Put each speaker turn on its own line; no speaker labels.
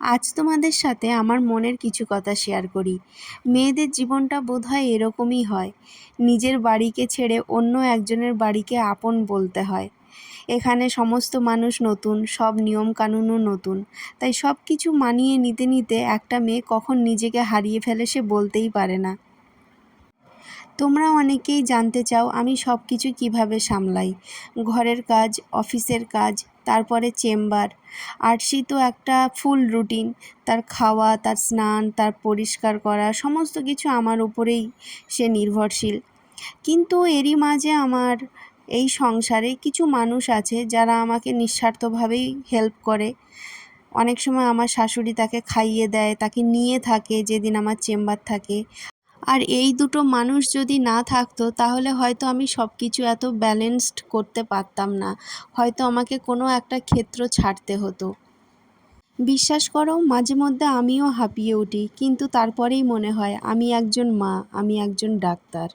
আজ তোমাদের সাথে আমার মনের কিছু কথা শেয়ার করি। মেয়েদের জীবনটা বোধহয় এরকমই হয়, নিজের বাড়িকে ছেড়ে অন্য একজনের বাড়িকে আপন বলতে হয়। এখানে সমস্ত মানুষ নতুন, সব নিয়মকানুনও নতুন, তাই সব কিছু মানিয়ে নিতে নিতে একটা মেয়ে কখন নিজেকে হারিয়ে ফেলে সে বলতেই পারে না। তোমরা অনেকেই জানতে চাও আমি সব কিছু কীভাবে সামলাই, ঘরের কাজ, অফিসের কাজ, তারপরে চেম্বার। আরশি তো একটা ফুল রুটিন, তার খাওয়া, তার স্নান, তার পরিষ্কার করা সমস্ত কিছু আমার উপরেই সে নির্ভরশীল। কিন্তু এরই মাঝে আমার এই সংসারে কিছু মানুষ আছে যারা আমাকে নিঃস্বার্থভাবেই হেল্প করে। অনেক সময় আমার শাশুড়ি তাকে খাইয়ে দেয়, তাকে নিয়ে থাকে যেদিন আমার চেম্বার থাকে। আর এই দুটো মানুষ যদি না থাকতো তাহলে হয়তো আমি সব কিছু এত ব্যালেন্সড করতে পারতাম না, হয়তো আমাকে কোনো একটা ক্ষেত্র ছাড়তে হতো। বিশ্বাস করো, মাঝে মধ্যে আমিও হাঁপিয়ে উঠি, কিন্তু তারপরেই মনে হয় আমি একজন মা, আমি একজন ডাক্তার।